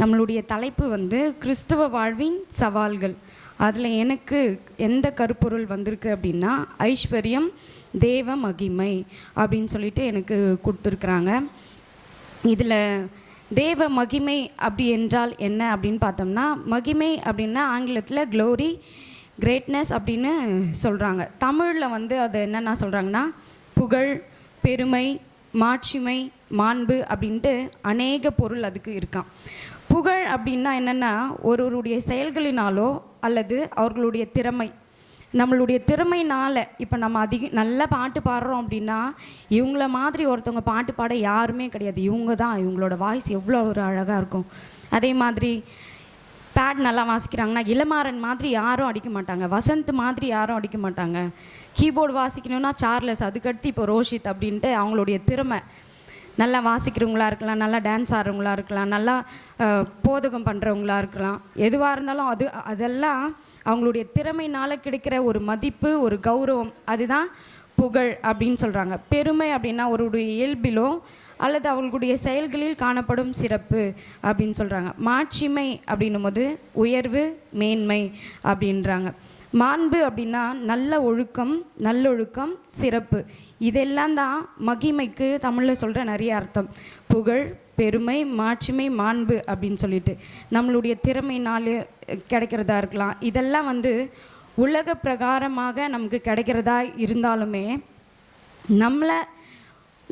நம்மளுடைய தலைப்பு கிறிஸ்துவ வாழ்வின் சவால்கள். அதில் எனக்கு எந்த கருப்பொருள் வந்திருக்கு அப்படின்னா, ஐஸ்வர்யம் தேவ மகிமை அப்படின்னு சொல்லிட்டு எனக்கு கொடுத்துருக்குறாங்க. இதில் தேவ மகிமை அப்படி என்றால் என்ன அப்படின்னு பார்த்தோம்னா, மகிமை அப்படின்னா ஆங்கிலத்தில் க்ளோரி, கிரேட்னஸ் அப்படின்னு சொல்கிறாங்க. தமிழில் அது என்னென்னா சொல்கிறாங்கன்னா, புகழ், பெருமை, மாட்சிமை, மாண்பு அப்படின்ட்டு அநேக பொருள் அதுக்கு இருக்கான். புகழ் அப்படின்னா என்னென்னா, ஒருவருடைய செயல்களினாலோ அல்லது அவர்களுடைய திறமை, நம்மளுடைய திறமைனால் இப்போ நம்ம நல்ல பாட்டு பாடுறோம் அப்படின்னா, இவங்கள மாதிரி ஒருத்தவங்க பாட்டு பாட யாருமே கிடையாது. இவங்க தான், இவங்களோட வாய்ஸ் எவ்வளோ ஒரு அழகாக இருக்கும். அதே மாதிரி பேட் நல்லா வாசிக்கிறாங்கன்னா இளமாறன் மாதிரி யாரும் அடிக்க மாட்டாங்க, வசந்த் மாதிரி யாரும் அடிக்க மாட்டாங்க. கீபோர்டு வாசிக்கணும்னா சார்லஸ், அதுக்கடுத்து இப்போ ரோஷித் அப்படின்ட்டு அவங்களுடைய திறமை. நல்லா வாசிக்கிறவங்களா இருக்கலாம், நல்லா டான்ஸ் ஆடுறவங்களா இருக்கலாம், நல்லா போதகம் பண்ணுறவங்களா இருக்கலாம். எதுவாக இருந்தாலும் அதெல்லாம் அவங்களுடைய திறமையினால் கிடைக்கிற ஒரு மதிப்பு, ஒரு கௌரவம், அதுதான் புகழ் அப்படின்னு சொல்கிறாங்க. பெருமை அப்படின்னா ஒருடைய இயல்பிலோ அல்லது அவர்களுடைய செயல்களில் காணப்படும் சிறப்பு அப்படின்னு சொல்கிறாங்க. மாட்சிமை அப்படின்னும் போது உயர்வு, மேன்மை அப்படின்றாங்க. மாண்பு அப்படின்னா நல்ல ஒழுக்கம், நல்லொழுக்கம், சிறப்பு. இதெல்லாம் தான் மகிமைக்கு தமிழில் சொல்கிற நிறைய அர்த்தம். புகழ், பெருமை, மாட்சிமை, மாண்பு அப்படின்னு சொல்லிட்டு நம்மளுடைய திறமையினால் கிடைக்கிறதா இருக்கலாம். இதெல்லாம் உலக பிரகாரமாக நமக்கு கிடைக்கிறதா இருந்தாலுமே,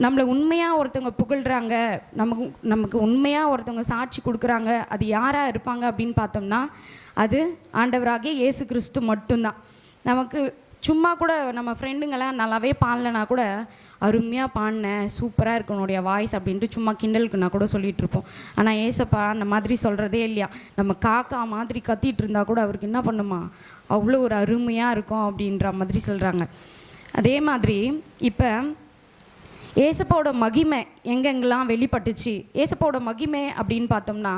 நம்மளை உண்மையாக ஒருத்தவங்க புகழ்கிறாங்க, நமக்கு உண்மையாக ஒருத்தவங்க சாட்சி கொடுக்குறாங்க, அது யாராக இருப்பாங்க அப்படின்னு பார்த்தோம்னா, அது ஆண்டவராகிய இயேசு கிறிஸ்து மட்டும்தான். நமக்கு சும்மா கூட நம்ம ஃப்ரெண்டுங்கெல்லாம் நல்லாவே பாடலைனா கூட, அருமையாக பாடினேன், சூப்பராக இருக்கு உன்னுடைய வாய்ஸ் அப்படின்ட்டு சும்மா கிண்டலுக்குன்னா கூட சொல்லிகிட்ருப்போம். ஆனால் ஏசப்பா அந்த மாதிரி சொல்கிறதே இல்லையா. நம்ம காக்கா மாதிரி கத்திகிட்டு இருந்தால் கூட அவருக்கு என்ன பண்ணுமா, அவ்வளோ ஒரு அருமையாக இருக்கும் அப்படின்ற மாதிரி சொல்கிறாங்க. அதே மாதிரி இப்போ ஏசப்பாவோட மகிமை எங்கெங்கெல்லாம் வெளிப்பட்டுச்சு. ஏசப்பாவோட மகிமை அப்படின்னு பார்த்தோம்னா,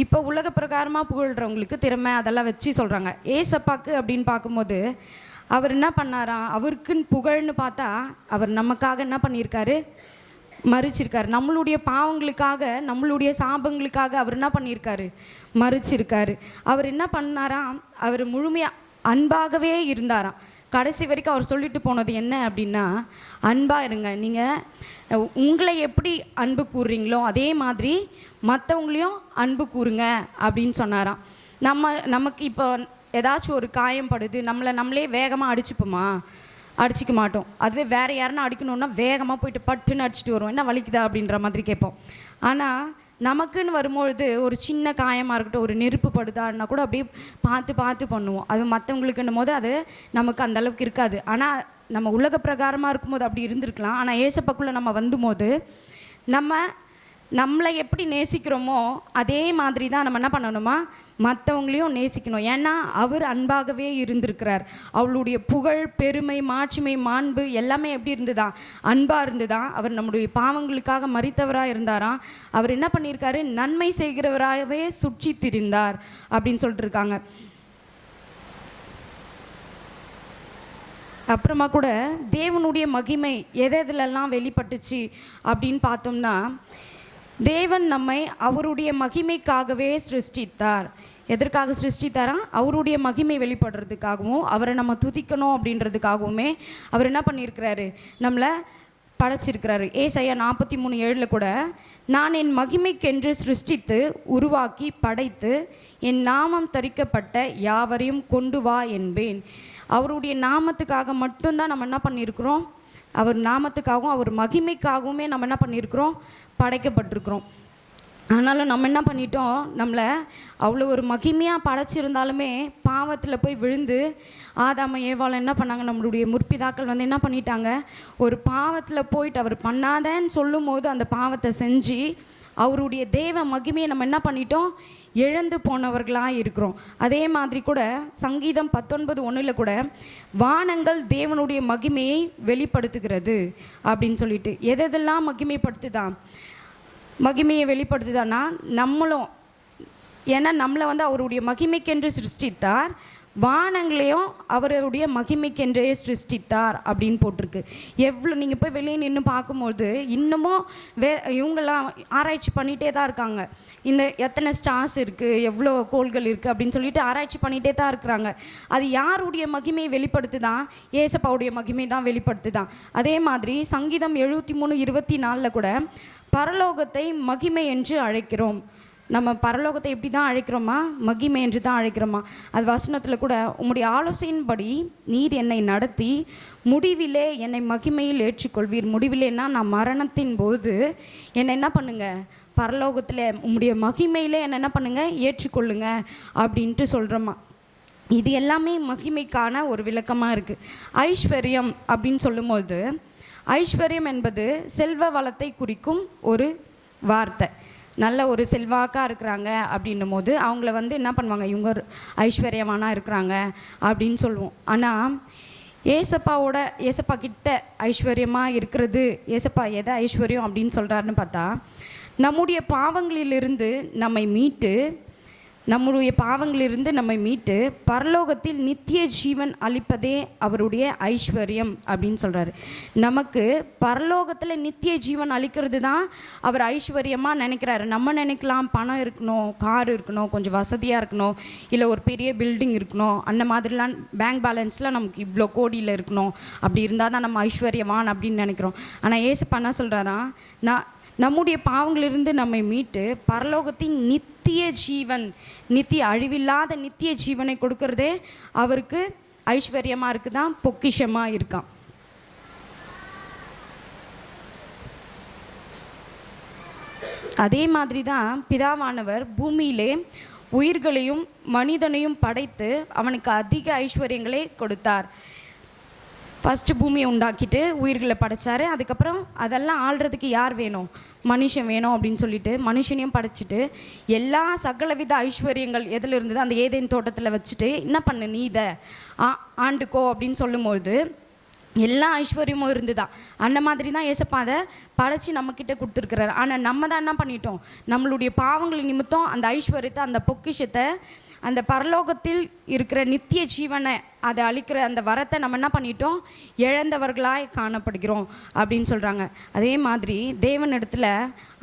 இப்போ உலக பிரகாரமாக புகழ்கிறவங்களுக்கு திறமை அதெல்லாம் வச்சு சொல்கிறாங்க. ஏசப்பாக்கு அப்படின்னு பார்க்கும்போது அவர் என்ன பண்ணாராம், அவருக்குன்னு புகழ்னு பார்த்தா அவர் நமக்காக என்ன பண்ணியிருக்காரு, மறிச்சிருக்காரு. நம்மளுடைய பாவங்களுக்காக, நம்மளுடைய சாபங்களுக்காக அவர் என்ன பண்ணியிருக்காரு, மறிச்சிருக்காரு. அவர் என்ன பண்ணாராம், அவர் முழுமையாக அன்பாகவே இருந்தாராம். கடைசி வரைக்கும் அவர் சொல்லிட்டு போனது என்ன அப்படின்னா, அன்பாக இருங்க, நீங்கள் உங்களை எப்படி அன்பு கூறுறீங்களோ அதே மாதிரி மற்றவங்களையும் அன்பு கூறுங்க அப்படின்னு சொன்னாராம். நமக்கு இப்போ ஏதாச்சும் ஒரு காயம் படுது, நம்மளே வேகமாக அடிச்சிக்க மாட்டோம். அதுவே வேறு யாருன்னா அடிக்கணுன்னா வேகமாக போயிட்டு பட்டுன்னு அடிச்சுட்டு வருவோம், என்ன வலிக்குதா அப்படின்ற மாதிரி கேட்போம். ஆனால் நமக்குன்னு வரும்பொழுது ஒரு சின்ன காயமாக இருக்கட்டும், ஒரு நெருப்பு படுதான்னா கூட அப்படியே பார்த்து பண்ணுவோம். அது மற்றவங்களுக்குன்னும் போது அது நமக்கு அந்தளவுக்கு இருக்காது. ஆனால் நம்ம உலக பிரகாரமாக இருக்கும்போது அப்படி இருந்திருக்கலாம். ஆனால் ஏசப்பாக்குள்ளே நம்ம வந்தும்போது நம்மளை எப்படி நேசிக்கிறோமோ அதே மாதிரி தான் நம்ம என்ன பண்ணணுமா, மற்றவங்களையும் நேசிக்கணும். ஏன்னா அவர் அன்பாகவே இருந்திருக்கிறார். அவளுடைய புகழ், பெருமை, மாட்சிமை, மாண்பு எல்லாமே எப்படி இருந்துதான், அன்பாக இருந்துதான். அவர் நம்முடைய பாவங்களுக்காக மரித்தவராக இருந்தாராம். அவர் என்ன பண்ணியிருக்காரு, நன்மை செய்கிறவராகவே சுற்றி திரிந்தார் அப்படின்னு சொல்லிட்டு இருக்காங்க. அப்புறமா கூட தேவனுடைய மகிமை எதெல்லாம் வெளிப்பட்டுச்சு அப்படின்னு பார்த்தோம்னா, தேவன் நம்மை அவருடைய மகிமைக்காகவே சிருஷ்டித்தார். எதற்காக சிருஷ்டித்தாரா, அவருடைய மகிமை வெளிப்படுறதுக்காகவும் அவரை நம்ம துதிக்கணும் அப்படின்றதுக்காகவுமே அவர் என்ன பண்ணியிருக்கிறாரு, நம்மளை படைச்சிருக்கிறாரு. ஏசாயா 43:7 கூட, நான் என் மகிமைக்கென்று சிருஷ்டித்து உருவாக்கி படைத்து என் நாமம் தரிக்கப்பட்ட யாவரையும் கொண்டு வா என்பேன். அவருடைய நாமத்துக்காக மட்டும்தான் நம்ம என்ன பண்ணியிருக்கிறோம், அவர் நாமத்துக்காகவும் அவர் மகிமைக்காகவுமே நம்ம என்ன பண்ணியிருக்கிறோம், படைக்கப்பட்டிருக்கிறோம். ஆனாலும் நம்ம என்ன பண்ணிட்டோம், நம்மளை அவ்வளோ ஒரு மகிமையாக படைச்சிருந்தாலுமே பாவத்தில் போய் விழுந்து ஆதாம ஏவாளை என்ன பண்ணாங்க, நம்மளுடைய முற்பிதாக்கள் என்ன பண்ணிட்டாங்க, ஒரு பாவத்தில் போயிட்டு அவர் பண்ணாதேன்னு சொல்லும் போது அந்த பாவத்தை செஞ்சு அவருடைய தேவ மகிமையை நம்ம என்ன பண்ணிட்டோம், இழந்து போனவர்களாக இருக்கிறோம். அதே மாதிரி கூட சங்கீதம் 19:1 கூட, வானங்கள் தேவனுடைய மகிமையை வெளிப்படுத்துகிறது அப்படின்னு சொல்லிட்டு, எதெல்லாம் மகிமையை வெளிப்படுத்துதான்னா நம்மளும், ஏன்னா நம்மளை அவருடைய மகிமைக்கென்று சிருஷ்டித்தார், வானங்களையும் அவருடைய மகிமைக்கென்றே சிருஷ்டித்தார் அப்படின்னு போட்டிருக்கு. எவ்வளோ நீங்கள் போய் வெளியே நின்று பார்க்கும்போது இன்னமும் இவங்கெல்லாம் ஆராய்ச்சி பண்ணிகிட்டே தான் இருக்காங்க. இந்த எத்தனை ஸ்டார்ஸ் இருக்குது, எவ்வளோ கோள்கள் இருக்குது அப்படின்னு சொல்லிட்டு ஆராய்ச்சி பண்ணிகிட்டே தான் இருக்கிறாங்க. அது யாருடைய மகிமையை வெளிப்படுத்துதான்? ஏசப்பாவுடைய மகிமை தான் வெளிப்படுத்துதான். அதே மாதிரி சங்கீதம் 73:24 கூட பரலோகத்தை மகிமை என்று அழைக்கிறோம். நம்ம பரலோகத்தை எப்படி தான் அழைக்கிறோமா? மகிமை என்று தான் அழைக்கிறோமா? அது வசனத்தில் கூட உம்முடைய ஆலோசனையின்படி நீர் என்னை நடத்தி முடிவிலே என்னை மகிமையில் ஏற்றுக்கொள்வீர். முடிவிலேன்னா நான் மரணத்தின் போது என்னை என்ன பண்ணுங்க, பரலோகத்தில் உம்முடைய மகிமையிலே என்னை என்ன பண்ணுங்க, ஏற்றுக்கொள்ளுங்க அப்படின்ட்டு சொல்கிறோமா. இது எல்லாமே மகிமைக்கான ஒரு விளக்கமாக இருக்குது. ஐஸ்வர்யம் அப்படின்னு சொல்லும்போது, ஐஸ்வர்யம் என்பது செல்வ வளத்தை குறிக்கும் ஒரு வார்த்தை. நல்ல ஒரு செல்வாக்காக இருக்கிறாங்க அப்படின்னும் போது அவங்கள என்ன பண்ணுவாங்க, இவங்க ஐஸ்வர்யமானா இருக்கிறாங்க அப்படின்னு சொல்லுவோம். ஆனால் ஏசப்பா கிட்ட ஐஸ்வர்யமாக இருக்கிறது, ஏசப்பா எதை ஐஸ்வர்யம் அப்படின்னு சொல்கிறாருன்னு பார்த்தா, நம்முடைய பாவங்களிலிருந்து நம்மை மீட்டு பரலோகத்தில் நித்திய ஜீவன் அளிப்பதே அவருடைய ஐஸ்வர்யம் அப்படின்னு சொல்கிறாரு. நமக்கு பரலோகத்தில் நித்திய ஜீவன் அளிக்கிறது தான் அவர் ஐஸ்வர்யமாக நினைக்கிறாரு. நம்ம நினைக்கலாம் பணம் இருக்கணும், கார் இருக்கணும், கொஞ்சம் வசதியாக இருக்கணும், இல்லை ஒரு பெரிய பில்டிங் இருக்கணும், அந்த மாதிரிலாம் பேங்க் பேலன்ஸ்லாம் நமக்கு இவ்வளோ கோடியில் இருக்கணும், அப்படி இருந்தால் தான் நம்ம ஐஸ்வர்யவான் அப்படின்னு நினைக்கிறோம். ஆனால் ஏசப்பா என்ன சொல்கிறாரா, நம்முடைய பாவங்களிலிருந்து நம்மை மீட்டு பரலோகத்தின் நித்திய ஜீவன், நித்திய அழிவில்லாத நித்திய ஜீவனை கொடுக்கறதே அவருக்கு ஐஸ்வர்யமாக இருக்குதான், பொக்கிஷமாக இருக்கான். அதே மாதிரி தான் பிதாவானவர் பூமியிலே உயிர்களையும் மனிதனையும் படைத்து அவனுக்கு அதிக ஐஸ்வர்யங்களை கொடுத்தார். ஃபஸ்ட்டு பூமியை உண்டாக்கிட்டு உயிர்களை படைச்சார். அதுக்கப்புறம் அதெல்லாம் ஆள்றதுக்கு யார் வேணும், மனுஷன் வேணும் அப்படின்னு சொல்லிட்டு மனுஷனையும் படைச்சிட்டு எல்லா சகலவித ஐஸ்வர்யங்கள் எதில் இருந்தது அந்த ஏதேன் தோட்டத்தில் வச்சுட்டு என்ன பண்ணு, நீ இதை ஆண்டுக்கோ அப்படின்னு சொல்லும்போது எல்லா ஐஸ்வர்யமும் இருந்துதான். அந்த மாதிரி தான் ஏசப்பா அதை படைச்சி நம்மக்கிட்ட கொடுத்துருக்குறாரு. ஆனால் நம்ம தான் என்ன பண்ணிட்டோம், நம்மளுடைய பாவங்கள் நிமித்தம் அந்த ஐஸ்வர்யத்தை, அந்த பொக்கிஷத்தை, அந்த பரலோகத்தில் இருக்கிற நித்திய ஜீவனை, அதை அளிக்கிற அந்த வரத்தை நம்ம என்ன பண்ணிட்டோம், இழந்தவர்களாய் காணப்படுகிறோம் அப்படின்னு சொல்கிறாங்க. அதே மாதிரி தேவனிடத்தில்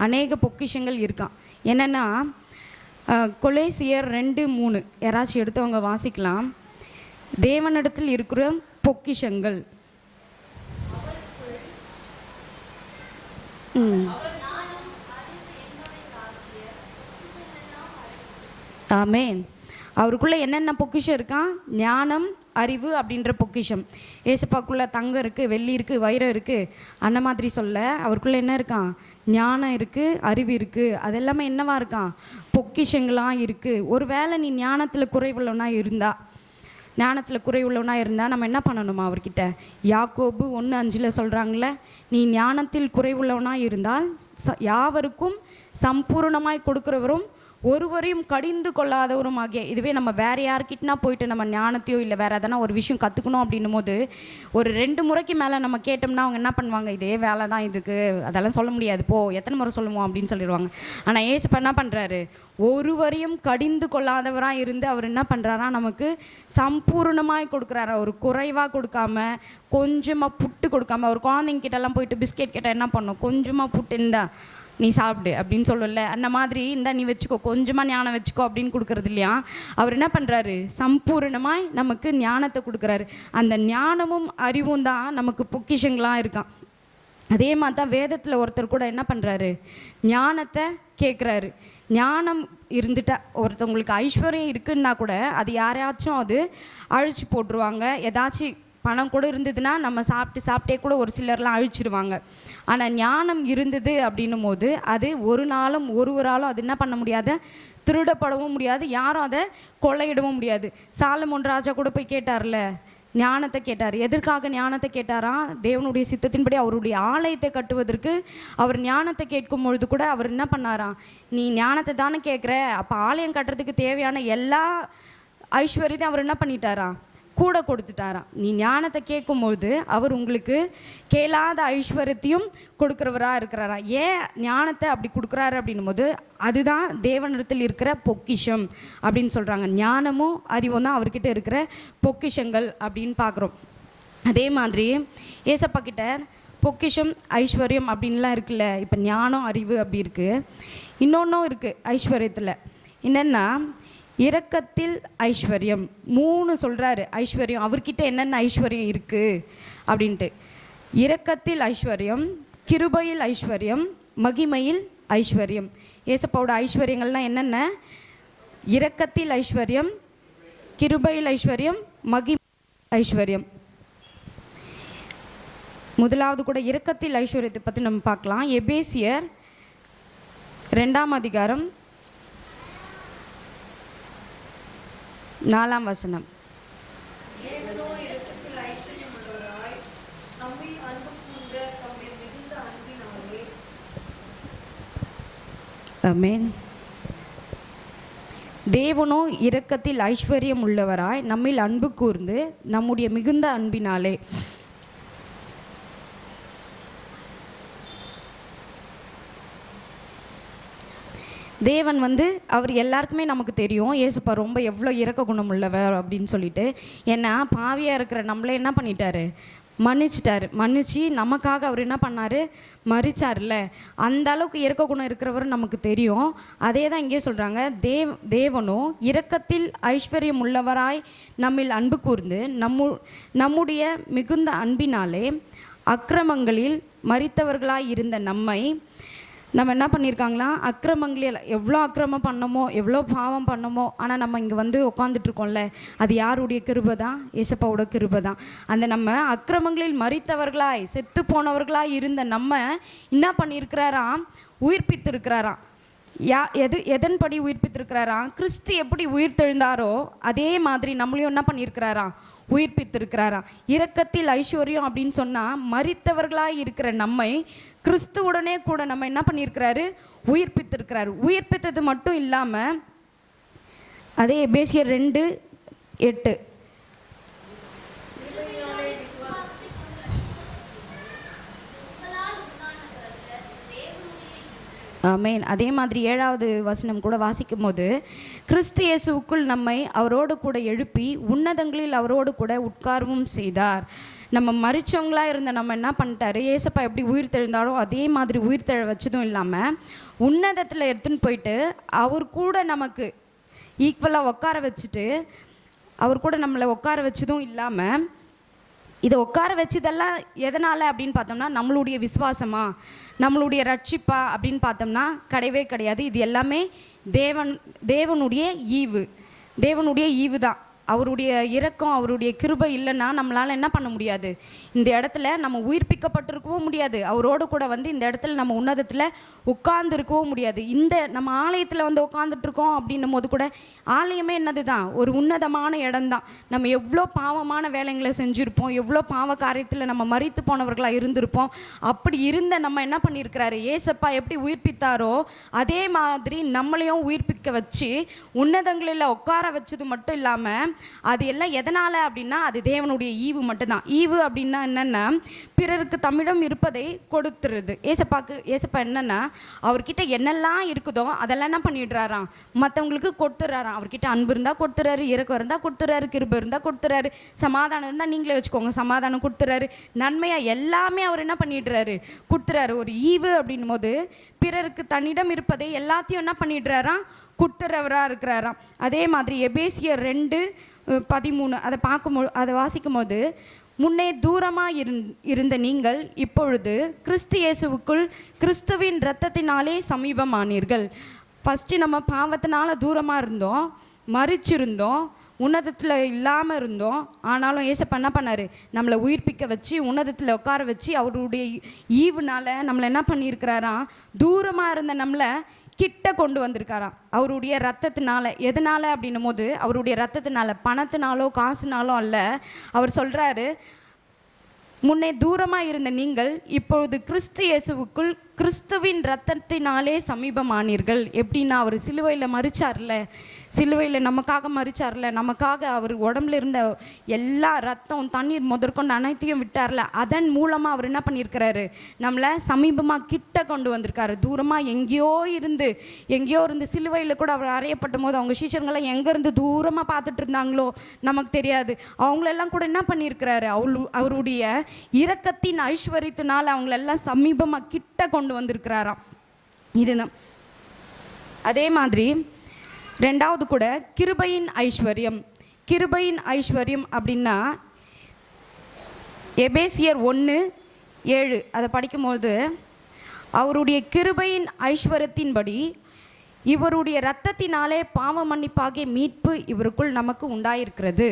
அநேக பொக்கிஷங்கள் இருக்கான். என்னென்னா கொலேசியர் 2:3 யாராச்சும் எடுத்தவங்க வாசிக்கலாம். தேவனிடத்தில் இருக்கிற பொக்கிஷங்கள். ஆமென். அவருக்குள்ளே என்னென்ன பொக்கிஷம் இருக்கான், ஞானம், அறிவு அப்படின்ற பொக்கிஷம். ஏசப்பாக்குள்ளே தங்கம் இருக்குது, வெள்ளி இருக்குது, வைரம் இருக்குது, அந்த மாதிரி சொல்ல அவருக்குள்ளே என்ன இருக்கான், ஞானம் இருக்குது, அறிவு இருக்குது. அதெல்லாமே என்னவா இருக்கான், பொக்கிஷங்களாக இருக்குது. ஒரு வேளை நீ ஞானத்தில் குறைவுள்ளவனா இருந்தால் நம்ம என்ன பண்ணணுமா அவர்கிட்ட, யாக்கோபு 1:5 சொல்கிறாங்களே, நீ ஞானத்தில் குறைவுள்ளவனாக இருந்தால் யாவருக்கும் சம்பூர்ணமாய் கொடுக்குறவரும் ஒருவரையும் கடிந்து கொள்ளாதவரும் ஆகிய. இதுவே நம்ம வேறு யார்கிட்டனா போயிட்டு நம்ம ஞானத்தையோ இல்லை வேறு எதனா ஒரு விஷயம் கற்றுக்கணும் அப்படின்னும் போது ஒரு 2 முறைக்கு மேலே நம்ம கேட்டோம்னா அவங்க என்ன பண்ணுவாங்க, இதே வேலை தான் இதுக்கு, அதெல்லாம் சொல்ல முடியாது, போ எத்தனை முறை சொல்லுவோம் அப்படின்னு சொல்லிடுவாங்க. ஆனால் ஏசப்பா என்ன பண்ணுறாரு, ஒருவரையும் கடிந்து கொள்ளாதவராக இருந்து அவர் என்ன பண்ணுறாரா, நமக்கு சம்பூர்ணமாய் கொடுக்குறாரா. ஒரு குறைவாக கொடுக்காம, கொஞ்சமாக புட்டு கொடுக்காம. ஒரு குழந்தைங்க கிட்டலாம் போயிட்டு பிஸ்கெட் கேட்டால் என்ன பண்ணும், கொஞ்சமாக புட்டு இருந்தா நீ சாப்பிடு அப்படின்னு சொல்லல, அந்த மாதிரி இந்த நீ வச்சுக்கோ, கொஞ்சமாக ஞானம் வச்சுக்கோ அப்படின்னு கொடுக்கறது இல்லையா. அவர் என்ன பண்ணுறாரு, சம்பூர்ணமாய் நமக்கு ஞானத்தை கொடுக்குறாரு. அந்த ஞானமும் அறிவும் தான் நமக்கு பொக்கிஷங்களாக இருக்கான். அதே மாதிரி தான் வேதத்தில் ஒருத்தர் கூட என்ன பண்ணுறாரு, ஞானத்தை கேட்குறாரு. ஞானம் இருந்துட்டா, ஒருத்தவங்களுக்கு ஐஸ்வர்யம் இருக்குன்னா கூட அது யாரையாச்சும் அது அழிச்சு போட்டுருவாங்க. ஏதாச்சும் பணம் கூட இருந்ததுன்னா நம்ம சாப்பிட்டே கூட ஒரு சிலர்லாம் அழிச்சிடுவாங்க. ஆனால் ஞானம் இருந்தது அப்படின்னும் போது அது ஒரு நாளும் ஒருவராலும் அது என்ன பண்ண முடியாது, திருடப்படவும் முடியாது, யாரும் அதை கொள்ளையிடவும் முடியாது. சாலமோன் ராஜா கூட போய் கேட்டார்ல, ஞானத்தை கேட்டார். எதற்காக ஞானத்தை கேட்டாரா, தேவனுடைய சித்தத்தின்படி அவருடைய ஆலயத்தை கட்டுவதற்கு அவர் ஞானத்தை கேட்கும் பொழுது கூட அவர் என்ன பண்ணாராம், நீ ஞானத்தை தானே கேட்குற, அப்போ ஆலயம் கட்டுறதுக்கு தேவையான எல்லா ஐஸ்வர்யத்தையும் அவர் என்ன பண்ணிட்டாராம், கூட கொடுத்துட்டாராம். நீ ஞானத்தை கேட்கும்போது அவர் உங்களுக்கு கேளாத ஐஸ்வர்யத்தையும் கொடுக்குறவராக இருக்கிறாரா. ஏன் ஞானத்தை அப்படி கொடுக்குறாரு அப்படின்னும் போது அதுதான் தேவனிடத்தில் இருக்கிற பொக்கிஷம் அப்படின்னு சொல்கிறாங்க. ஞானமும் அறிவும் தான் அவர்கிட்ட இருக்கிற பொக்கிஷங்கள் அப்படின்னு பார்க்குறோம். அதே மாதிரி ஏசப்பா கிட்ட பொக்கிஷம் ஐஸ்வர்யம் அப்படின்லாம் இருக்குல்ல. இப்போ ஞானம் அறிவு அப்படி இருக்குது. இன்னொன்றும் இருக்குது ஐஸ்வர்யத்தில். என்னென்னா இரக்கத்தில் ஐஸ்வர்யம். 3 சொல்கிறாரு ஐஸ்வர்யம். அவர்கிட்ட என்னென்ன ஐஸ்வர்யம் இருக்குது அப்படின்ட்டு. இரக்கத்தில் ஐஸ்வர்யம், கிருபையில் ஐஸ்வர்யம், மகிமையில் ஐஸ்வர்யம். ஏசப்பாவோட ஐஸ்வர்யங்கள்லாம் என்னென்ன? இரக்கத்தில் ஐஸ்வர்யம், கிருபையில் ஐஸ்வர்யம், மகிமை ஐஸ்வர்யம். முதலாவது கூட இரக்கத்தில் ஐஸ்வர்யத்தை பற்றி நம்ம பார்க்கலாம். எபேசியர் 2ஆம் அதிகாரம் 4ஆம் வசனம். ஆமென். தேவனோ இரக்கத்தில் ஐஸ்வர்யம் உள்ளவராய் நம்மில் அன்பு கூர்ந்து நம்முடைய மிகுந்த அன்பினாலே. தேவன் அவர் எல்லாருக்குமே நமக்கு தெரியும் ஏசுப்பா ரொம்ப எவ்வளோ இரக்க குணம் உள்ளவர் அப்படின்னு சொல்லிட்டு. ஏன்னா பாவியாக இருக்கிற நம்மளே என்ன பண்ணிட்டாரு? மன்னிச்சிட்டாரு. மன்னிச்சு நமக்காக அவர் என்ன பண்ணார்? மறிச்சார்ல. அந்த அளவுக்கு இரக்க குணம் இருக்கிறவர் நமக்கு தெரியும். அதே தான் இங்கே சொல்கிறாங்க. தேவனோ இரக்கத்தில் ஐஸ்வர்யம் உள்ளவராய் நம்மில் அன்பு கூர்ந்து நம்முடைய மிகுந்த அன்பினாலே அக்கிரமங்களில் மரித்தவர்களாய் இருந்த நம்ம என்ன பண்ணியிருக்காங்களா? அக்கிரமங்களில் எவ்வளோ அக்கிரமம் பண்ணமோ, எவ்வளோ பாவம் பண்ணமோ, ஆனால் நம்ம இங்கே உட்காந்துட்ருக்கோம்ல, அது யாருடைய கிருபை தான்? ஏசப்பாவோட கிருபை தான். அந்த நம்ம அக்கிரமங்களில் மரித்தவர்களாய் செத்து போனவர்களாய் இருந்த நம்ம என்ன பண்ணியிருக்கிறாராம்? உயிர்ப்பித்திருக்கிறாராம். எதன்படி உயிர்ப்பித்திருக்கிறாராம்? கிறிஸ்து எப்படி உயிர்த்தெழுந்தாரோ அதே மாதிரி நம்மளையும் என்ன பண்ணியிருக்கிறாராம்? உயிர்ப்பித்திருக்கிறாராம். இரக்கத்தில் ஐஸ்வர்யம் அப்படின்னு சொன்னால் மரித்தவர்களாய் இருக்கிற நம்மை கிறிஸ்துவுடனே கூட நம்ம என்ன பண்ணியிருக்கிறாரு? உயிர்ப்பித்திருக்கிறாரு. உயிர்ப்பித்தது மட்டும் இல்லாமல் அதே எபேசியர் 2:8 ஆமென். அதே மாதிரி 7வது வசனம் கூட வாசிக்கும் போது கிறிஸ்து இயேசுவுக்குள் நம்மை அவரோடு கூட எழுப்பி உன்னதங்களில் அவரோடு கூட உட்காரவும் செய்தார். நம்ம மரிச்சவங்களாக இருந்த நம்ம என்ன பண்ணிட்டாரு? ஏசப்பா எப்படி உயிர் தெழுந்தாரோ அதே மாதிரி உயிர் தெழ வச்சதும் இல்லாமல் உன்னதத்தில் எடுத்துன்னு போயிட்டு அவர் கூட நமக்கு ஈக்குவலாக உட்கார வச்சுட்டு அவர் கூட நம்மளை உட்கார வச்சதும் இல்லாமல் இதை உட்கார வச்சதெல்லாம் எதனால் அப்படின்னு பார்த்தோம்னா நம்மளுடைய விசுவாசமா, நம்மளுடைய ரட்சிப்பா அப்படின்னு பார்த்தோம்னா கிடையவே கிடையாது. இது எல்லாமே தேவனுடைய ஈவு தான். அவருடைய இரக்கம், அவருடைய கிருபை இல்லைன்னா நம்மளால் என்ன பண்ண முடியாது? இந்த இடத்துல நம்ம உயிர்ப்பிக்கப்பட்டிருக்கவும் முடியாது. அவரோடு கூட இந்த இடத்துல நம்ம உன்னதத்தில் உட்கார்ந்துருக்கவும் முடியாது. இந்த நம்ம ஆலயத்தில் உட்காந்துட்ருக்கோம் அப்படின்னும் போது கூட ஆலயமே என்னது தான்? ஒரு உன்னதமான இடம்தான். நம்ம எவ்வளோ பாவமான வேலைங்களை செஞ்சுருப்போம், எவ்வளோ பாவ காரியத்தில் நம்ம மரித்து போனவர்களாக இருந்திருப்போம். அப்படி இருந்த நம்ம என்ன பண்ணியிருக்கிறாரு? ஏசப்பா எப்படி உயிர்ப்பித்தாரோ அதே மாதிரி நம்மளையும் உயிர்ப்பிக்க வச்சு உன்னதங்களில் உட்கார வச்சது மட்டும் இல்லாமல் அது எல்லாம் எதனால் அப்படின்னா அது தேவனுடைய ஈவு மட்டும்தான். ஈவு அப்படின்னா என்னென்னா பிறருக்கு தம்மிடம் இருப்பதை கொடுத்துருது. ஏசப்பா என்னென்னா அவர்கிட்ட என்னெல்லாம் இருக்குதோ அதெல்லாம் என்ன பண்ணிடுறாராம்? மற்றவங்களுக்கு கொடுத்துட்றாராம். அவர்கிட்ட அன்பு இருந்தால் கொடுத்துறாரு, இரக்கம் இருந்தால் கொடுத்துறாரு, கிருபை இருந்தால் கொடுத்துறாரு, சமாதானம் இருந்தால் நீங்களே வச்சுக்கோங்க சமாதானம் கொடுத்துறாரு, நன்மையாக எல்லாமே அவர் என்ன பண்ணிடுறாரு? கொடுத்துறாரு. ஒரு ஈவு அப்படின் போது பிறருக்கு தன்னிடம் இருப்பதை எல்லாத்தையும் என்ன பண்ணிடுறாராம்? கொடுத்துறவராக இருக்கிறாராம். அதே மாதிரி எபேசியர் 2:13 அதை வாசிக்கும்போது முன்னே தூரமாக இருந்த நீங்கள் இப்பொழுது கிறிஸ்து இயேசுவுக்குள் கிறிஸ்துவின் இரத்தத்தினாலே சமீபமானீர்கள். ஃபஸ்ட்டு நம்ம பாவத்தினால தூரமாக இருந்தோம், மறிச்சிருந்தோம், உன்னதத்தில் இல்லாமல் இருந்தோம். ஆனாலும் ஏசப்பா என்ன பண்ணார்? நம்மளை உயிர்ப்பிக்க வச்சு உன்னதத்தில் உட்கார வச்சு அவருடைய ஈவுனால நம்மளை என்ன பண்ணியிருக்கிறாராம்? தூரமாக இருந்த நம்மளை கிட்ட கொண்டு வந்திருக்காராம் அவருடைய ரத்தத்தினால. எதனால அப்படின்னும் போது அவருடைய ரத்தத்தினால, பணத்தினாலோ காசுனாலோ அல்ல. அவர் சொல்கிறாரு, முன்னே தூரமாக இருந்த நீங்கள் இப்பொழுது கிறிஸ்து இயேசுவுக்குள் கிறிஸ்துவின் இரத்தத்தினாலே சமீபமானீர்கள். எப்படின்னா, அவர் சிலுவையில் மரிச்சார்ல, சிலுவையில் நமக்காக மரிச்சார்ல, நமக்காக அவர் உடம்புல இருந்த எல்லா ரத்தம் தண்ணீர் முதற்கொண்டு அனைத்தையும் விட்டார்ல, அதன் மூலமாக அவர் என்ன பண்ணியிருக்கிறாரு, நம்மளை சமீபமாக கிட்ட கொண்டு வந்திருக்காரு. தூரமாக எங்கேயோ இருந்து சிலுவையில் கூட அவர் அறையப்பட்ட போது அவங்க சீஷர்களெல்லாம் எங்கேருந்து தூரமாக பார்த்துட்டு இருந்தாங்களோ நமக்கு தெரியாது. அவங்களெல்லாம் கூட என்ன பண்ணியிருக்கிறாரு, அவருடைய இரக்கத்தின் ஐஸ்வர்யத்தினால் அவங்களெல்லாம் சமீபமாக கிட்ட கொண்டு வந்திருக்கிறாராம். இதுதான். அதே மாதிரி ரெண்டாவது கூட கிருபையின் ஐஸ்வர்யம். கிருபையின் ஐஸ்வர்யம் அப்படின்னா எபேசியர் 1:7 அதை படிக்கும்போது, அவருடைய கிருபையின் ஐஸ்வர்யத்தின்படி இவருடைய இரத்தத்தினாலே பாவ மன்னிப்பாகிய மீட்பு இவருக்குள் நமக்கு உண்டாயிருக்கிறது.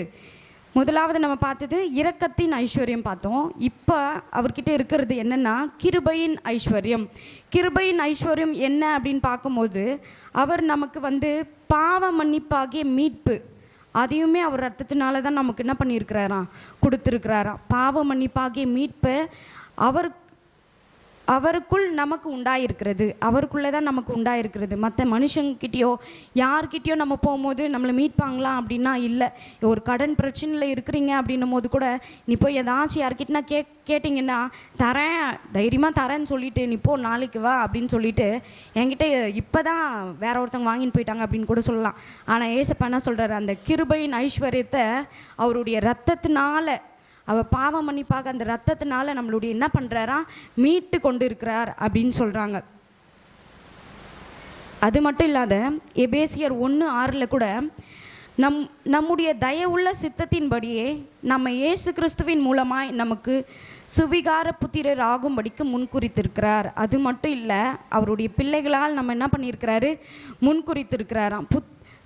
முதலாவது நம்ம பார்த்தது இரக்கத்தின் ஐஸ்வர்யம் பார்த்தோம். இப்போ அவர்கிட்ட இருக்கிறது என்னென்னா கிருபையின் ஐஸ்வர்யம். கிருபையின் ஐஸ்வர்யம் என்ன அப்படின்னு பார்க்கும்போது, அவர் நமக்கு பாவ மன்னிப்பாகிய மீட்பு, அதையுமே அவர் ரத்தத்தினால தான் நமக்கு என்ன பண்ணியிருக்கிறாராம், கொடுத்துருக்கிறாராம். பாவ மன்னிப்பாகிய மீட்பு அவருக்குள் நமக்கு உண்டாயிருக்கிறது. அவருக்குள்ளே தான் நமக்கு உண்டாயிருக்கிறது. மற்ற மனுஷங்கிட்டேயோ யார்கிட்டயோ நம்ம போகும்போது நம்மளை மீட்பாங்களா அப்படின்னா இல்லை. ஒரு கடன் பிரச்சனையில் இருக்கிறீங்க அப்படின்னும் போது கூட நீ போய் ஏதாச்சும் யார்கிட்டனா கேட்டிங்கன்னா தரேன், தைரியமாக தரேன்னு சொல்லிட்டு நீ போ, நாளைக்கு வா அப்படின்னு சொல்லிட்டு என்கிட்ட இப்போ தான் வேற ஒருத்தவங்க வாங்கின்னு போயிட்டாங்க அப்படின்னு கூட சொல்லலாம். ஆனால் ஏசப்பா என்ன சொல்கிறாரு, அந்த கிருபையின் ஐஸ்வர்யத்தை அவருடைய ரத்தத்தினால, அவர் பாவ மன்னிப்பாக அந்த ரத்தத்தினால நம்மளுடைய என்ன பண்ணுறாரா, மீட்டு கொண்டு இருக்கிறார் அப்படின்னு சொல்கிறாங்க. அது மட்டும் இல்லாத எபேசியர் 1:6 கூட நம்முடைய தயவுள்ள சித்தத்தின்படியே நம்ம இயேசு கிறிஸ்துவின் மூலமாய் நமக்கு சுவிகார புத்திரர் ஆகும்படிக்கு முன்குறித்திருக்கிறார். அது மட்டும் இல்லை, அவருடைய பிள்ளைகளால் நம்ம என்ன பண்ணியிருக்கிறாரு, முன்குறித்திருக்கிறாராம்.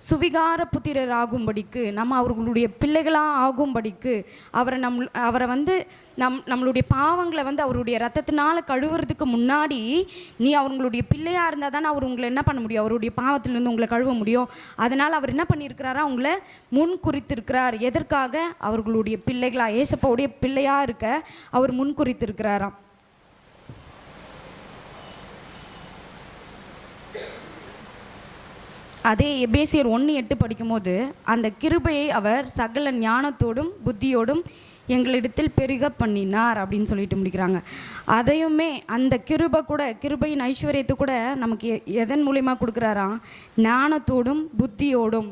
சுவிகார புத்திரர் ஆகும்படிக்கு, நம்ம அவர்களுடைய பிள்ளைகளாக ஆகும்படிக்கு அவரை நம்மளுடைய பாவங்களை அவருடைய ரத்தத்தினால கழுவுறதுக்கு முன்னாடி நீ அவங்களுடைய பிள்ளையாக இருந்தால் தானே அவர் உங்களை என்ன பண்ண முடியும், அவருடைய பாவத்திலிருந்து உங்களை கழுவ முடியும். அதனால் அவர் என்ன பண்ணியிருக்கிறாரா, உங்களை முன் குறித்திருக்கிறார். எதற்காக, அவர்களுடைய பிள்ளைகளாக, ஏசப்பாவுடைய பிள்ளையாக இருக்க அவர் முன் குறித்திருக்கிறாராம். அதே எபேசியர் 1:8 படிக்கும்போது, அந்த கிருபையை அவர் சகல ஞானத்தோடும் புத்தியோடும் எங்களிடத்தில் பெருக பண்ணினார் அப்படின்னு சொல்லிட்டு முடிக்கிறாங்க. அதையுமே அந்த கிருபையின் ஐஸ்வர்யத்தை கூட நமக்கு எதன் மூலிமா கொடுக்குறாராம், ஞானத்தோடும் புத்தியோடும்.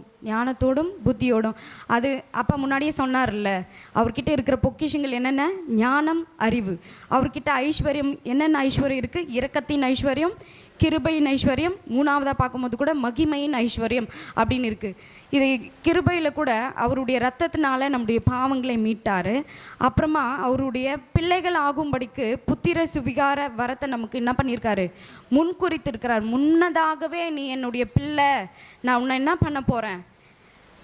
அது அப்போ முன்னாடியே சொன்னார்ல, அவர்கிட்ட இருக்கிற பொக்கிஷங்கள் என்னென்ன, ஞானம், அறிவு. அவர்கிட்ட ஐஸ்வர்யம் என்னென்ன ஐஸ்வர்யம் இருக்குது, இரக்கத்தின் ஐஸ்வர்யம், கிருபையின் ஐஸ்வர்யம், மூணாவதாக பார்க்கும்போது கூட மகிமையின் ஐஸ்வர்யம் அப்படின்னு இருக்குது. இது கிருபையில் கூட அவருடைய இரத்தத்தினால நம்முடைய பாவங்களை மீட்டார். அப்புறமா அவருடைய பிள்ளைகள் ஆகும்படிக்கு புத்திர சுவிகார வரத்தை நமக்கு என்ன பண்ணியிருக்காரு, முன்குறித்திருக்கிறார். முன்னதாகவே நீ என்னுடைய பிள்ளை, நான் உன்னை என்ன பண்ண போகிறேன்,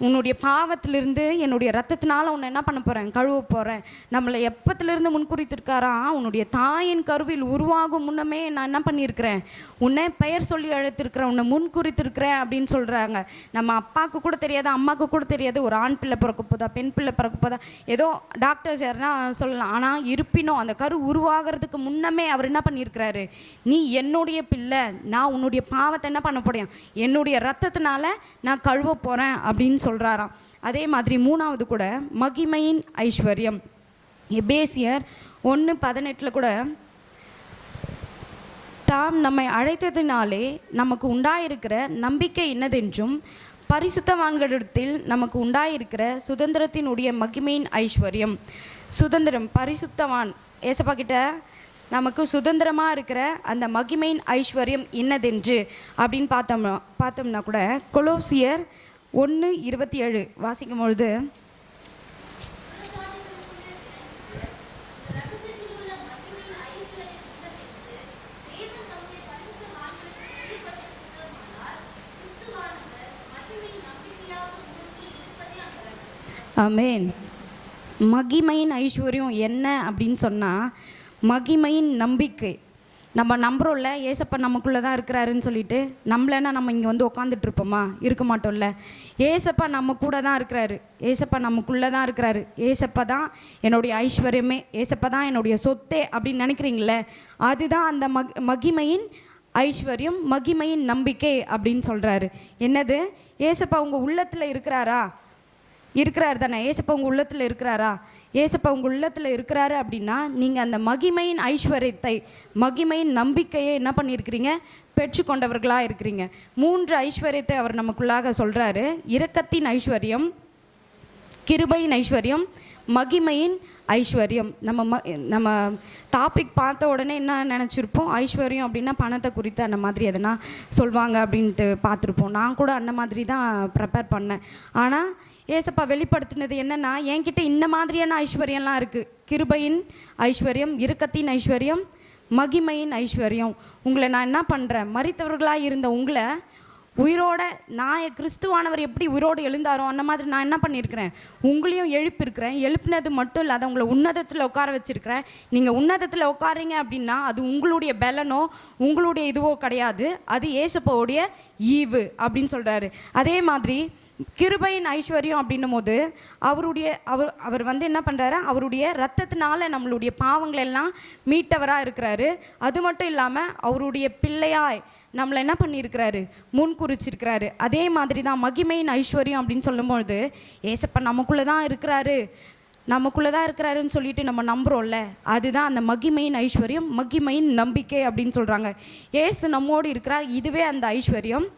உன்னுடைய பாவத்திலிருந்து என்னுடைய ரத்தத்தினால உன்னை என்ன பண்ண போகிறேன், கழுவ போகிறேன். நம்மளை எப்பத்திலிருந்து முன்குறித்திருக்காரா, உன்னுடைய தாயின் கருவில் உருவாகும் முன்னமே நான் என்ன பண்ணியிருக்கிறேன், உன்னை பெயர் சொல்லி அழைத்திருக்கிறேன், உன்னை முன்குறித்திருக்கிறேன் அப்படின்னு சொல்கிறாங்க. நம்ம அப்பாவுக்கு கூட தெரியாது, அம்மாவுக்கு கூட தெரியாது ஒரு ஆண் பிள்ளை பிறக்க போதா பெண் பிள்ளை பிறக்க போதா, ஏதோ டாக்டர்ஸ் யாருன்னா சொல்லலாம். ஆனால் இருப்பினும் அந்த கரு உருவாகிறதுக்கு முன்னமே அவர் என்ன பண்ணியிருக்கிறாரு, நீ என்னுடைய பிள்ளை, நான் உன்னுடைய பாவத்தை என்ன பண்ண போறேன், என்னுடைய ரத்தத்தினால நான் கழுவ போகிறேன் அப்படின்னு சொல்கிறாராம். அதே மாதிரி மூணாவது கூட மகிமையின் ஐஸ்வர்யம். எபேசியர் 1:18 கூட, தாம் நம்மை அழைத்ததினாலே நமக்கு உண்டாயிருக்கிற நம்பிக்கை என்னதென்றும் பரிசுத்தவான்களிடத்தில் நமக்கு உண்டாயிருக்கிற சுதந்திரத்தினுடைய மகிமையின் ஐஸ்வர்யம். சுதந்திரம், பரிசுத்தவான், ஏசப்பா கிட்ட நமக்கு சுதந்திரமாக இருக்கிற அந்த மகிமையின் ஐஸ்வர்யம் என்னதென்று அப்படின்னு பார்த்தோம்னா கூட கொலோசியர் 1:27 வாசிக்கும் பொழுது, ஆமென். மகிமையின் ஐஸ்வர்யம் என்ன அப்படின்னு சொன்னால், மகிமையின் நம்பிக்கை. நம்ம நம்புகிறோம்ல ஏசப்பா நமக்குள்ளே தான் இருக்கிறாருன்னு சொல்லிட்டு, நம்மளன்னா நம்ம இங்கே வந்து உட்காந்துட்டு இருப்போமா? இருக்க மாட்டோம்ல. ஏசப்பா நம்ம கூட தான் இருக்கிறாரு, ஏசப்பா நமக்குள்ளே தான் இருக்கிறாரு. ஏசப்பா தான் என்னுடைய ஐஸ்வர்யமே, ஏசப்பா தான் என்னுடைய சொத்தே அப்படின்னு நினைக்கிறீங்களே, அதுதான் அந்த மகிமையின் ஐஸ்வர்யம், மகிமையின் நம்பிக்கை அப்படின்னு சொல்கிறாரு. என்னது? ஏசப்பா உங்கள் உள்ளத்தில் இருக்கிறாரா? இருக்கிறார் தானே? ஏசப்பா உங்கள் உள்ளத்தில் இருக்கிறாரா? ஏசப்பா உங்கள் உள்ளத்தில் இருக்கிறாரு அப்படின்னா நீங்கள் அந்த மகிமையின் ஐஸ்வர்யத்தை, மகிமையின் நம்பிக்கையை என்ன பண்ணியிருக்கிறீங்க? பெற்றுக்கொண்டவர்களாக இருக்கிறீங்க. 3 ஐஸ்வர்யத்தை அவர் நமக்குள்ளாக சொல்கிறாரு. இரக்கத்தின் ஐஸ்வர்யம், கிருபையின் ஐஸ்வர்யம், மகிமையின் ஐஸ்வர்யம். நம்ம டாபிக் பார்த்த உடனே என்ன நினச்சிருப்போம்? ஐஸ்வர்யம் அப்படின்னா பணத்தை குறித்து அந்த மாதிரி எதனா சொல்லுவாங்க அப்படின்ட்டு பார்த்துருப்போம். நான் கூட அந்த மாதிரி தான் ப்ரிப்பேர் பண்ணேன். ஆனால் ஏசப்பா வெளிப்படுத்தினது என்னென்னா, என்கிட்ட இந்த மாதிரியான ஐஸ்வர்யம்லாம் இருக்குது. கிருபையின் ஐஸ்வர்யம், இரக்கத்தின் ஐஸ்வர்யம், மகிமையின் ஐஸ்வர்யம். உங்களை நான் என்ன பண்ணுறேன்? மரித்தவர்களாக இருந்த உங்களை உயிரோட, நான் கிறிஸ்துவானவர் எப்படி உயிரோடு எழுந்தாரோ அந்த மாதிரி நான் என்ன பண்ணியிருக்கிறேன்? உங்களையும் எழுப்பியிருக்கிறேன். எழுப்பினது மட்டும் இல்லாத உங்களை உன்னதத்தில் உட்கார வச்சுருக்கிறேன். நீங்கள் உன்னதத்தில் உட்காரீங்க அப்படின்னா அது உங்களுடைய பலனோ உங்களுடைய இதுவோ கிடையாது, அது ஏசப்பாவுடைய ஈவு அப்படின்னு சொல்கிறாரு. அதே மாதிரி கிருபையின் ஐஸ்வர்யம் அப்படின்னும் போது அவர் வந்து என்ன பண்ணுறாரு? அவருடைய ரத்தத்தினால நம்மளுடைய பாவங்கள் எல்லாம் மீட்டவராக இருக்கிறாரு. அது மட்டும் இல்லாமல் அவருடைய பிள்ளையாய் நம்மளை என்ன பண்ணியிருக்கிறாரு? முன்குறிச்சிருக்கிறாரு. அதே மாதிரி தான் மகிமையின் ஐஸ்வர்யம் அப்படின்னு சொல்லும்பொழுது, ஏசப்பா நமக்குள்ளே தான் இருக்கிறாரு, நமக்குள்ளே தான் இருக்கிறாருன்னு சொல்லிட்டு நம்ம நம்புகிறோம்ல, அதுதான் அந்த மகிமையின் ஐஸ்வர்யம், மகிமையின் நம்பிக்கை அப்படின்னு சொல்கிறாங்க. ஏசு நம்மோடு இருக்கிறார், இதுவே அந்த ஐஸ்வர்யம்.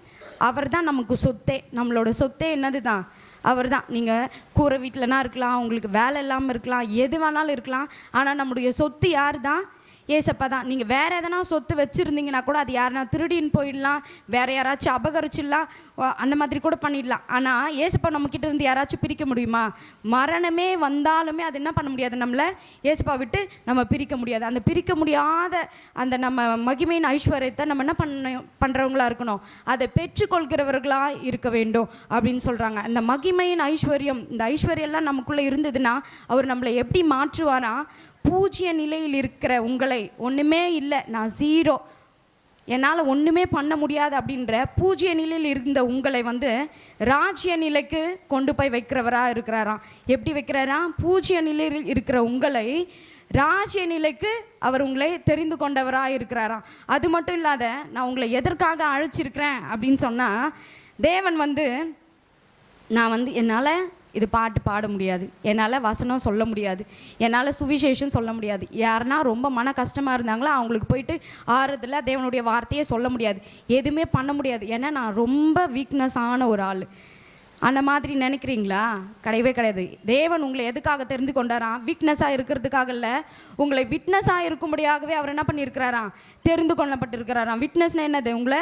அவர் தான் நமக்கு சொத்தே. நம்மளோட சொத்தே என்னது தான்? அவர் தான். நீங்கள் கூரை வீட்டிலனா இருக்கலாம், உங்களுக்கு வேலை இல்லாமல் இருக்கலாம், எது வேணாலும் இருக்கலாம், ஆனால் நம்முடைய சொத்து யார் தான்? ஏசப்பா தான். நீங்கள் வேறு எதனா சொத்து வச்சுருந்தீங்கன்னா கூட அது யாருனா திருடின்னு போயிடலாம், வேறு யாராச்சும் அபகரிச்சிடலாம், அந்த மாதிரி கூட பண்ணிடலாம். ஆனால் ஏசப்பா நம்மக்கிட்ட இருந்து யாராச்சும் பிரிக்க முடியுமா? மரணமே வந்தாலுமே அது என்ன பண்ண முடியாது, நம்மளை ஏசப்பா விட்டு நம்ம பிரிக்க முடியாது. அந்த பிரிக்க முடியாத அந்த நம்ம மகிமையின் ஐஸ்வர்யத்தை நம்ம என்ன பண்ணுறவங்களா இருக்கணும்? அதை பெற்றுக்கொள்கிறவர்களாக இருக்க வேண்டும் அப்படின்னு சொல்கிறாங்க. அந்த மகிமையின் ஐஸ்வர்யம், இந்த ஐஸ்வர்யம்லாம் நமக்குள்ளே இருந்ததுன்னா அவர் நம்மளை எப்படி மாற்றுவாரா? பூஜ்ய நிலையில் இருக்கிற உங்களை, ஒன்றுமே இல்லை, நான் ஜீரோ, என்னால் ஒன்றுமே பண்ண முடியாது அப்படின்ற பூஜ்ய நிலையில் இருந்த உங்களை வந்து ராஜ்ய நிலைக்கு கொண்டு போய் வைக்கிறவராக இருக்கிறாராம். எப்படி வைக்கிறாராம்? பூஜ்ய நிலையில் இருக்கிற உங்களை ராஜ்ய நிலைக்கு அவர் உங்களை தெரிந்து கொண்டவராக இருக்கிறாராம். அது மட்டும் இல்லாத, நான் உங்களை எதற்காக அழைச்சிருக்கிறேன் அப்படின்னு சொன்னால், தேவன் வந்து, நான் வந்து என்னால் இது பாட்டு பாட முடியாது, என்னால் வசனம் சொல்ல முடியாது, என்னால் சுவிசேஷம் சொல்ல முடியாது, யாருன்னா ரொம்ப மன கஷ்டமாக இருந்தாங்களோ அவங்களுக்கு போயிட்டு ஆறுதலாக தேவனுடைய வார்த்தையே சொல்ல முடியாது, எதுவுமே பண்ண முடியாது, ஏன்னா நான் ரொம்ப வீக்னஸ் ஆன ஒரு ஆள். அந்த மாதிரி நினைக்கிறீங்களா? கிடையவே கிடையாது. தேவன் உங்களை எதுக்காக தெரிந்து கொண்டாராம்? வீக்னஸாக இருக்கிறதுக்காக இல்லை, உங்களை விட்னஸாக இருக்கும்படியாகவே அவர் என்ன பண்ணியிருக்கிறாராம்? தெரிந்து கொள்ளப்பட்டிருக்கிறாராம். விட்னஸ்னால் என்னது? உங்களை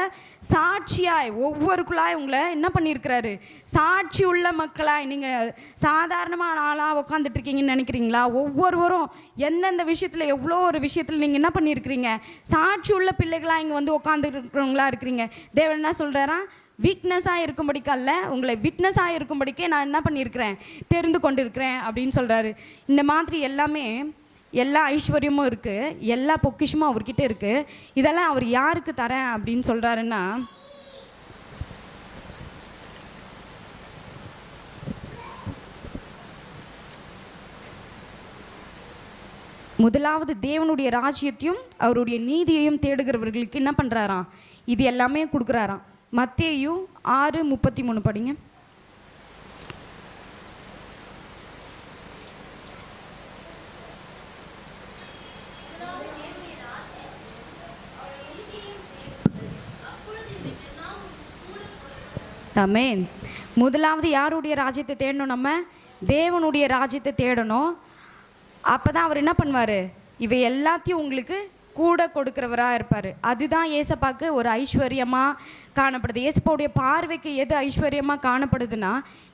சாட்சியாய், ஒவ்வொருக்குள்ளாய் உங்களை என்ன பண்ணியிருக்கிறாரு? சாட்சி உள்ள மக்களாய். நீங்கள் சாதாரணமான ஆளாக உட்காந்துட்டு இருக்கீங்கன்னு நினைக்கிறீங்களா? ஒவ்வொருவரும் எந்தெந்த விஷயத்தில், எவ்வளோ ஒரு விஷயத்தில் நீங்கள் என்ன பண்ணியிருக்கிறீங்க? சாட்சி உள்ள பிள்ளைகளாக இங்கே வந்து உட்காந்துருக்கிறவங்களா இருக்கிறீங்க. தேவன் என்ன சொல்கிறாராம்? வீக்னஸாக இருக்கும்படிக்கல்ல, உங்களை விட்னஸாக இருக்கும்படிக்கே நான் என்ன பண்ணியிருக்கிறேன்? தெரிந்து கொண்டிருக்கிறேன் அப்படின்னு சொல்கிறாரு. இந்த மாதிரி எல்லாமே, எல்லா ஐஸ்வர்யமும் இருக்குது, எல்லா பொக்கிஷமும் அவர்கிட்ட இருக்குது. இதெல்லாம் அவர் யாருக்கு தரேன் அப்படின்னு சொல்கிறாருன்னா, முதலாவது தேவனுடைய ராஜ்யத்தையும் அவருடைய நீதியையும் தேடுகிறவர்களுக்கு என்ன பண்ணுறாராம்? இது எல்லாமே கொடுக்குறாராம். மத்தேயு 6:33 படிங்க. ஆமென். முதலாவது யாருடைய ராஜ்யத்தை தேடணும்? நம்ம தேவனுடைய ராஜ்யத்தை தேடணும். அப்போ தான் அவர் என்ன பண்ணுவார்? இவை எல்லாத்தையும் உங்களுக்கு கூட கொடுக்குறவராக இருப்பார். அதுதான் ஏசப்பாவுக்கு ஒரு ஐஸ்வர்யமாக காணப்படுது. ஏசப்பாவுடைய பார்வைக்கு எது ஐஸ்வர்யமாக காணப்படுதுன்னா,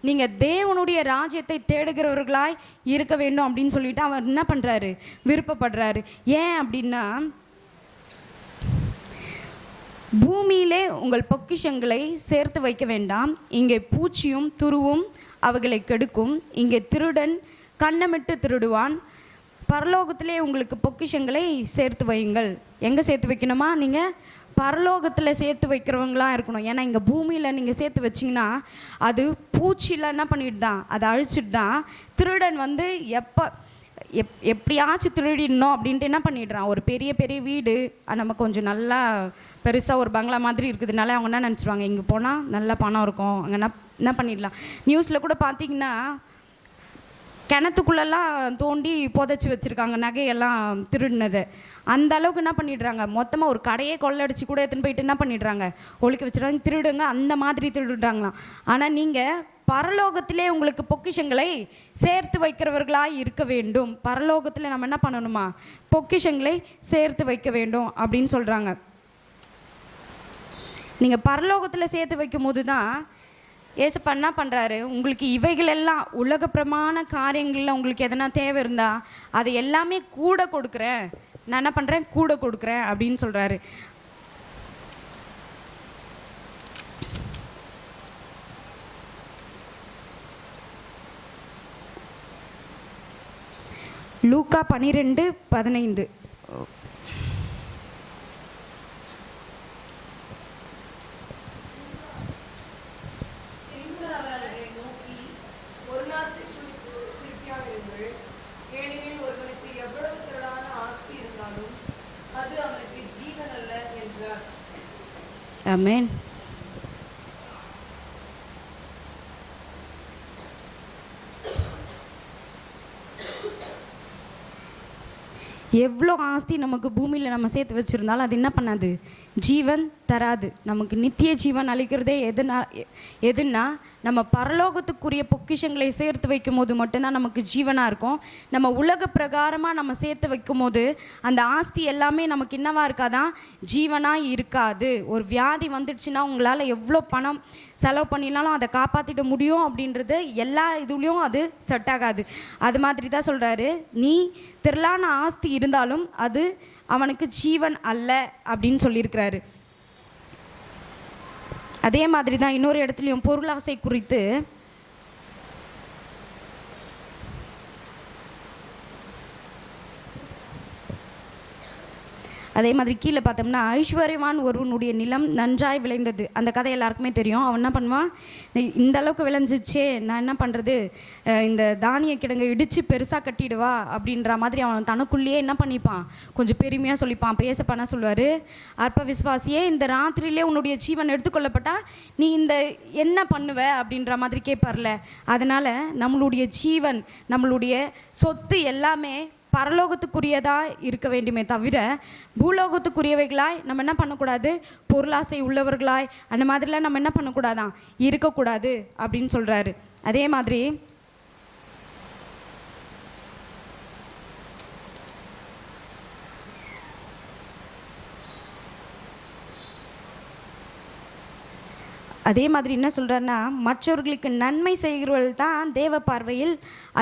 நீங்கள் தேவனுடைய ராஜ்யத்தை தேடுகிறவர்களாய் இருக்க வேண்டும் அப்படின்னு சொல்லிட்டு அவர் என்ன பண்ணுறாரு? விருப்பப்படுறாரு. ஏன் அப்படின்னா, பூமியிலே உங்கள் பொக்கிஷங்களை சேர்த்து வைக்க வேண்டாம், இங்கே பூச்சியும் துருவும் அவைகளை கெடுக்கும், இங்கே திருடன் கண்ணமிட்டு திருடுவான், பரலோகத்திலே உங்களுக்கு பொக்கிஷங்களை சேர்த்து வையுங்கள். எங்கே சேர்த்து வைக்கணுமா? நீங்கள் பரலோகத்தில் சேர்த்து வைக்கிறவங்களாம் இருக்கணும். ஏன்னா இங்கே பூமியில் நீங்கள் சேர்த்து வச்சிங்கன்னா அது பூச்சியில் என்ன பண்ணிட்டு தான், அதை அழிச்சிட்டு தான் திருடன் வந்து எப்படியாச்சும் திருடிடணும் அப்படின்ட்டு என்ன பண்ணிடுறான், ஒரு பெரிய பெரிய வீடு நம்ம கொஞ்சம் நல்லா பெருசாக ஒரு பங்களா மாதிரி இருக்குதுனால அவங்க என்ன நினச்சிருவாங்க, இங்கே போனால் நல்லா பணம் இருக்கும், அங்கே என்ன பண்ணிடலாம். நியூஸில் கூட பார்த்தீங்கன்னா கிணத்துக்குள்ளெல்லாம் தோண்டி புதைச்சி வச்சுருக்காங்க நகையெல்லாம் திருடினது. அந்த அளவுக்கு என்ன பண்ணிடுறாங்க, மொத்தமாக ஒரு கடையே கொள்ளடிச்சு கூட எடுத்துன்னு போயிட்டு என்ன பண்ணிடுறாங்க, ஒழிக்க வச்சுருவாங்க, திருடுங்க, அந்த மாதிரி திருடுறாங்களாம். ஆனால் நீங்கள் பரலோகத்திலே உங்களுக்கு பொக்கிஷங்களை சேர்த்து வைக்கிறவர்களாய் இருக்க வேண்டும். பரலோகத்தில் நம்ம என்ன பண்ணணுமா, பொக்கிஷங்களை சேர்த்து வைக்க வேண்டும் அப்படின்னு சொல்கிறாங்க. நீங்கள் பரலோகத்தில் சேர்த்து வைக்கும் போது தான் ஏசப்பா என்ன பண்ணுறாரு, உங்களுக்கு இவைகளெல்லாம் உலக பிரமாண காரியங்களில் உங்களுக்கு எதனா தேவை இருந்தால் அதை எல்லாமே கூட கொடுக்குறேன், நான் என்ன பண்ணுறேன், கூட கொடுக்குறேன் அப்படின்னு சொல்கிறாரு. லூக்கா 12:15. ஆமென். எவ்வளோ ஆஸ்தி நமக்கு பூமியில் நம்ம சேர்த்து வச்சுருந்தாலும் அது என்ன பண்ணாது, ஜீவன் தராது. நமக்கு நித்திய ஜீவன் அளிக்கிறதே எதுன்னா நம்ம பரலோகத்துக்குரிய பொக்கிஷங்களை சேர்த்து வைக்கும் போது மட்டும்தான் நமக்கு ஜீவனாக இருக்கும். நம்ம உலக பிரகாரமாக நம்ம சேர்த்து வைக்கும் போது அந்த ஆஸ்தி எல்லாமே நமக்கு என்னவா இருக்காதான், ஜீவனாக இருக்காது. ஒரு வியாதி வந்துடுச்சுன்னா உங்களால் எவ்வளோ பணம் செலவு பண்ணினாலும் அதை காப்பாற்றிட முடியும் அப்படின்றது எல்லா இதுலேயும் அது செட் ஆகாது. அது மாதிரி தான் சொல்கிறாரு, நீ திரளான ஆஸ்தி இருந்தாலும் அது அவனுக்கு ஜீவன் அல்ல அப்படின்னு சொல்லியிருக்கிறாரு. அதே மாதிரி தான் இன்னொரு இடத்துலையும் பொருளாசை குறித்து அதே மாதிரி கீழே பார்த்தோம்னா, ஐஸ்வர்யவான் ஒருவனுடைய நிலம் நன்றாய் விளைந்தது. அந்த கதை எல்லாருக்குமே தெரியும். அவன் என்ன பண்ணுவான், இந்த அளவுக்கு விளைஞ்சிச்சே, நான் என்ன பண்ணுறது, இந்த தானிய கிடங்கை இடித்து பெருசாக கட்டிடுவா அப்படின்ற மாதிரி அவன் தனக்குள்ளேயே என்ன பண்ணிப்பான், கொஞ்சம் பெருமையாக சொல்லிப்பான். அப்போ ஏசப்பா என்ன சொல்லுவார், அற்ப விசுவாசியே, இந்த ராத்திரியிலே உன்னுடைய ஜீவன் எடுத்துக்கொள்ளப்பட்டா நீ இந்த என்ன பண்ணுவ அப்படின்ற மாதிரி கேட்பார்ல. அதனால் நம்மளுடைய ஜீவன், நம்மளுடைய சொத்து எல்லாமே பரலோகத்துக்குரியதாக இருக்க வேண்டுமே தவிர பூலோகத்துக்குரியவைகளாய் நம்ம என்ன பண்ணக்கூடாது, பொருளாசை உள்ளவர்களாய் அந்த மாதிரிலாம் நம்ம என்ன பண்ணக்கூடாதான், இருக்கக்கூடாது அப்படின்னு சொல்கிறாரு. அதே மாதிரி என்ன சொல்கிறாருன்னா, மற்றவர்களுக்கு நன்மை செய்கிறவர்கள் தான் தேவ பார்வையில்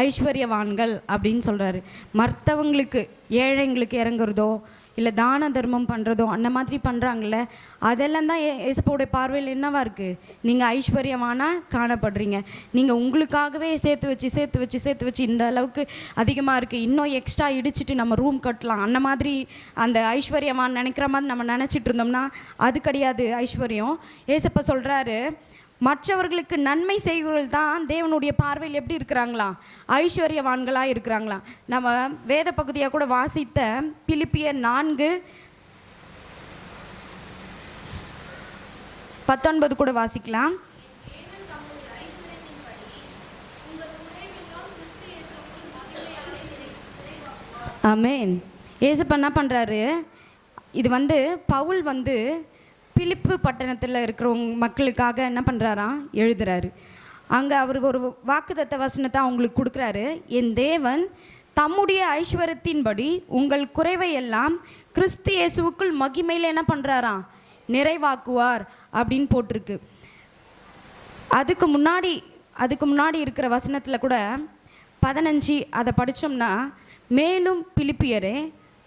ஐஸ்வர்யவான்கள் அப்படின்னு சொல்கிறாரு. மற்றவங்களுக்கு, ஏழைங்களுக்கு இறங்குறதோ இல்லை தான தர்மம் பண்ணுறதோ அந்த மாதிரி பண்ணுறாங்கள, அதெல்லாம் தான் ஏசப்பாவுடைய பார்வையில் என்னவா இருக்குது, நீங்கள் ஐஸ்வர்யவானாக காணப்படுறீங்க. நீங்கள் உங்களுக்காகவே சேர்த்து வச்சு இந்த அளவுக்கு அதிகமாக இருக்குது, இன்னும் எக்ஸ்ட்ரா இடிச்சிட்டு நம்ம ரூம் கட்டலாம், அந்த மாதிரி அந்த ஐஸ்வர்யவான் நினைக்கிற மாதிரி நம்ம நினச்சிட்டு இருந்தோம்னா அது கிடையாது ஐஸ்வர்யம். ஏசப்பா சொல்கிறாரு, மற்றவர்களுக்கு நன்மை செய்கிறவர்கள் தான் தேவனுடைய பார்வையில் எப்படி இருக்கிறாங்களா, ஐஸ்வர்யவான்களாக இருக்கிறாங்களா. நம்ம வேத பகுதியாக கூட வாசித்த பிலிப்பியர் 4:19 கூட வாசிக்கலாம். ஆமென். ஏசப்பா என்ன பண்ணுறாரு, இது பவுல் பிலிப்பு பட்டணத்தில் இருக்கிறவங்க மக்களுக்காக என்ன பண்ணுறாராம், எழுதுறாரு. அங்கே அவருக்கு ஒரு வாக்குத்தத்த வசனத்தை அவங்களுக்கு கொடுக்குறாரு. என் தேவன் தம்முடைய ஐஸ்வர்யத்தின்படி உங்கள் குறைவை எல்லாம் கிறிஸ்து இயேசுவுக்குள் மகிமையில் என்ன பண்ணுறாராம், நிறைவாக்குவார் அப்படின்னு போட்டிருக்கு. அதுக்கு முன்னாடி இருக்கிற வசனத்தில் கூட 15 அதை படித்தோம்னா, மேலும் பிலிப்பியரே,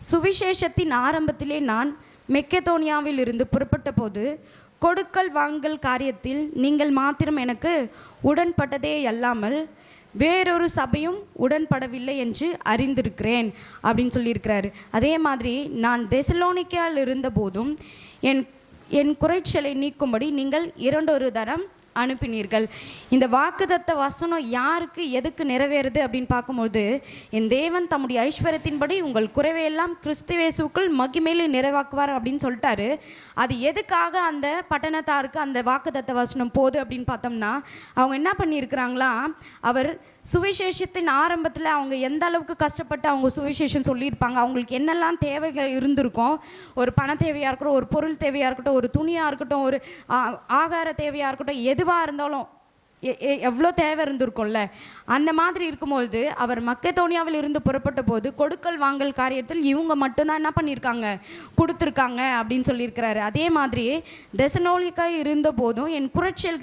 சுவிசேஷத்தின் ஆரம்பத்திலே நான் மெக்கெதோனியாவில் இருந்து புறப்பட்ட போது கொடுக்கல் வாங்கல் காரியத்தில் நீங்கள் மாத்திரம் எனக்கு உடன்பட்டதே அல்லாமல் வேறொரு சபையும் உடன்படவில்லை என்று அறிந்திருக்கிறேன் அப்படின்னு சொல்லியிருக்கிறாரு. அதே மாதிரி நான் தெசலோனிக்கேயில் இருந்த போதும் என் குறைச்சலை நீக்கும்படி நீங்கள் 2 தரம் அனுப்பினீர்கள். இந்த வாக்குத்தத்த வசனம் யாருக்கு எதுக்கு நிறைவேறுது அப்படின்னு பார்க்கும்போது, என் தேவன் தம்முடைய ஐஸ்வர்யத்தின்படி உங்கள் குறைவையெல்லாம் கிறிஸ்துவேசுக்குள் மகிமையிலே நிறைவாக்குவார் அப்படின்னு சொல்லிட்டாரு. அது எதுக்காக அந்த பட்டணத்தாருக்கு அந்த வாக்குத்தத்த வசனம் போகுது அப்படின்னு பார்த்தோம்னா, அவங்க என்ன பண்ணியிருக்கிறாங்களா, அவர் சுவிசேஷத்தின் ஆரம்பத்தில் அவங்க எந்த அளவுக்கு கஷ்டப்பட்டு அவங்க சுவிசேஷம் சொல்லியிருப்பாங்க, அவங்களுக்கு என்னெல்லாம் தேவைகள் இருந்திருக்கும், ஒரு பண தேவையாக இருக்கட்டும், ஒரு பொருள் தேவையாக இருக்கட்டும், ஒரு துணியாக இருக்கட்டும், ஒரு ஆகார தேவையாக இருக்கட்டும், எதுவாக இருந்தாலும் எவ்வளோ தேவை இருந்திருக்கும்ல. அந்த மாதிரி இருக்கும்போது அவர் மக்கெதோனியாவில் இருந்து புறப்பட்ட போது கொடுக்கல் வாங்கல் காரியத்தில் இவங்க மட்டும்தான் என்ன பண்ணியிருக்காங்க, கொடுத்துருக்காங்க அப்படின்னு சொல்லியிருக்கிறாரு. அதே மாதிரி தெசலோனிக்கா இருந்த போதும் என் குறைச்சல்